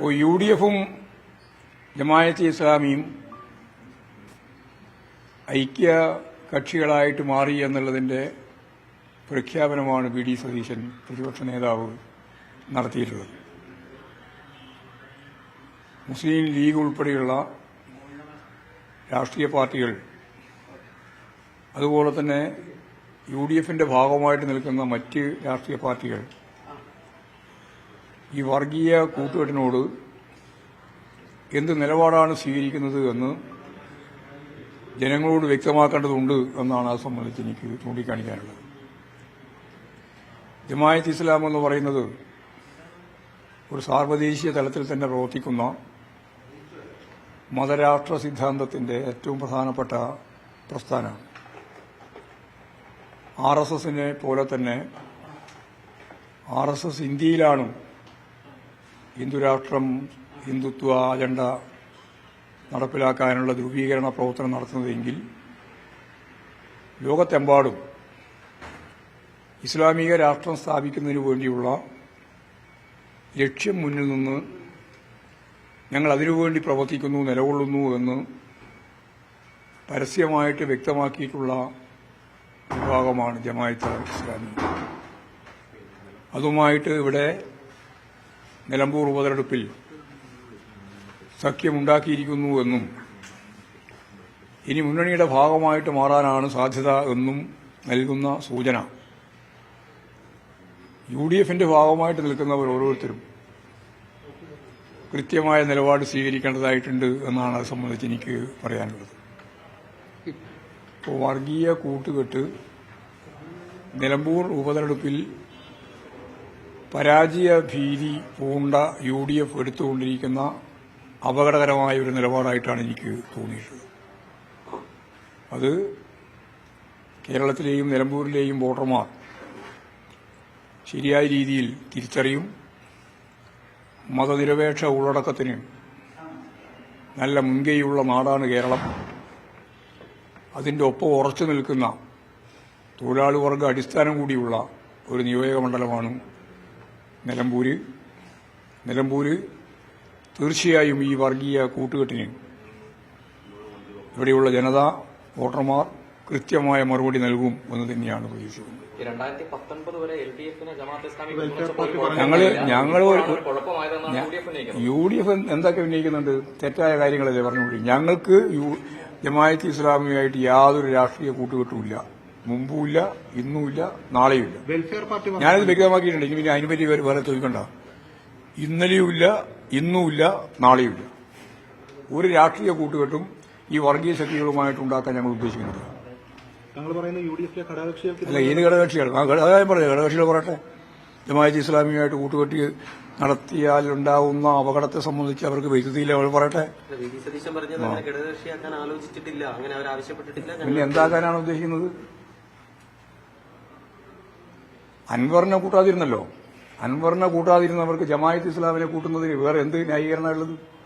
UDF-ഉം ജമാഅത്തെ ഇസ്ലാമിയും ഐക്യ കക്ഷികളായിട്ട് മാറി എന്നുള്ളതിന്റെ പ്രഖ്യാപനമാണ് വി.ഡി. സതീശൻ പ്രതിപക്ഷ നേതാവ് നടത്തിയിട്ടുള്ളത്. മുസ്ലിം ലീഗ് ഉൾപ്പെടെയുള്ള രാഷ്ട്രീയ പാർട്ടികൾ അതുപോലെ തന്നെ UDF-ന്റെ ഭാഗമായിട്ട് നിൽക്കുന്ന മറ്റ് രാഷ്ട്രീയ പാർട്ടികൾ ഈ വർഗീയ കൂട്ടുകെട്ടിനോട് എന്ത് നിലപാടാണ് സ്വീകരിക്കുന്നത് എന്ന് ജനങ്ങളോട് വ്യക്തമാക്കേണ്ടതുണ്ട് എന്നാണ് അത് സംബന്ധിച്ച് എനിക്ക് ചൂണ്ടിക്കാണിക്കാനുള്ളത്. ജമാഅത്ത് ഇസ്ലാം എന്ന് പറയുന്നത് ഒരു സാർവദേശീയ തലത്തിൽ തന്നെ പ്രവർത്തിക്കുന്ന മതരാഷ്ട്ര സിദ്ധാന്തത്തിന്റെ ഏറ്റവും പ്രധാനപ്പെട്ട പ്രസ്ഥാനമാണ്. RSSനെ പോലെ തന്നെ RSS ഇന്ത്യയിലാണ് ഹിന്ദുരാഷ്ട്രം ഹിന്ദുത്വ അജണ്ട നടപ്പിലാക്കാനുള്ള ധ്രുവീകരണ പ്രവർത്തനം നടത്തുന്നതെങ്കിൽ ലോകത്തെമ്പാടും ഇസ്ലാമിക രാഷ്ട്രം സ്ഥാപിക്കുന്നതിനു വേണ്ടിയുള്ള ലക്ഷ്യം മുന്നിൽ നിന്ന് ഞങ്ങൾ അതിനുവേണ്ടി പ്രവർത്തിക്കുന്നു, നിലകൊള്ളുന്നു എന്ന് പരസ്യമായിട്ട് വ്യക്തമാക്കിയിട്ടുള്ള വിഭാഗമാണ് ജമാഅത്തെ ഇസ്ലാമി. അതുമായിട്ട് ഇവിടെ നിലമ്പൂർ ഉപതെരഞ്ഞെടുപ്പിൽ സഖ്യമുണ്ടാക്കിയിരിക്കുന്നു എന്നും ഇനി മുന്നണിയുടെ ഭാഗമായിട്ട് മാറാനാണ് സാധ്യത എന്നും നൽകുന്ന സൂചന. UDF-ന്റെ ഭാഗമായിട്ട് നിൽക്കുന്നവർ ഓരോരുത്തരും കൃത്യമായ നിലപാട് സ്വീകരിക്കേണ്ടതായിട്ടുണ്ട് എന്നാണ് അത് സംബന്ധിച്ച് എനിക്ക് പറയാനുള്ളത്. ഇപ്പോൾ വർഗീയ കൂട്ടുകെട്ട് നിലമ്പൂർ ഉപതെരഞ്ഞെടുപ്പിൽ പരാജയ ഭീതി പൂണ്ട UDF എടുത്തുകൊണ്ടിരിക്കുന്ന അപകടകരമായ ഒരു നിലപാടായിട്ടാണ് എനിക്ക് തോന്നിയിട്ടുള്ളത്. അത് കേരളത്തിലെയും നിലമ്പൂരിലെയും വോട്ടർമാർ ശരിയായ രീതിയിൽ തിരിച്ചറിയും. മതനിരപേക്ഷ ഉള്ളടക്കത്തിന് നല്ല മുൻകൈയുള്ള നാടാണ് കേരളം. അതിന്റെ ഒപ്പം ഉറച്ചു നിൽക്കുന്ന തൊഴിലാളി വർഗ അടിസ്ഥാനം കൂടിയുള്ള ഒരു നിയോജക മണ്ഡലമാണ് നിലമ്പൂര്. തീർച്ചയായും ഈ വർഗീയ കൂട്ടുകെട്ടിന് ഇവിടെയുള്ള ജനത വോട്ടർമാർ കൃത്യമായ മറുപടി നൽകും എന്ന് തന്നെയാണ് പ്രതീക്ഷിക്കുന്നത്. UDF എന്തൊക്കെ ഉന്നയിക്കുന്നുണ്ട്? തെറ്റായ കാര്യങ്ങളല്ലേ പറഞ്ഞുകൊണ്ടിരിക്കും. ഞങ്ങൾക്ക് ജമാഅത്തെ ഇസ്ലാമിയുമായിട്ട് യാതൊരു രാഷ്ട്രീയ കൂട്ടുകെട്ടുമില്ല. മുമ്പുമില്ല, ഇന്നുമില്ല, നാളെയുമില്ല. ഞാനിത് വ്യക്തമാക്കിയിട്ടുണ്ട്. ഇനി പിന്നെ അതിനുപറ്റി വേറെ ചോദിക്കണ്ട. ഇന്നലെയുമില്ല, ഇന്നുമില്ല, നാളെയുമില്ല. ഒരു രാഷ്ട്രീയ കൂട്ടുകെട്ടും ഈ വർഗീയ ശക്തികളുമായിട്ട് ഉണ്ടാക്കാൻ ഞങ്ങൾ ഉദ്ദേശിക്കുന്നില്ല. അല്ല, ഏത് ഘടകകക്ഷികൾ? അതായത് പറഞ്ഞു, ഘടകകക്ഷികൾ പറയട്ടെ. ജമാഅത്തെ ഇസ്ലാമിയുമായിട്ട് കൂട്ടുകെട്ടി നടത്തിയാൽ ഉണ്ടാവുന്ന അപകടത്തെ സംബന്ധിച്ച് അവർക്ക് വൈദ്യുതിയില്ല, അവർ പറയട്ടെ. പിന്നെ എന്താക്കാനാണ് ഉദ്ദേശിക്കുന്നത്? അൻവറിനെ കൂട്ടാതിരുന്നല്ലോ. അൻവറിനെ കൂട്ടാതിരുന്നവർക്ക് ജമാഅത്തെ ഇസ്ലാമിനെ കൂട്ടുന്നതിന് വേറെ എന്ത് ന്യായീകരണമുള്ളത്?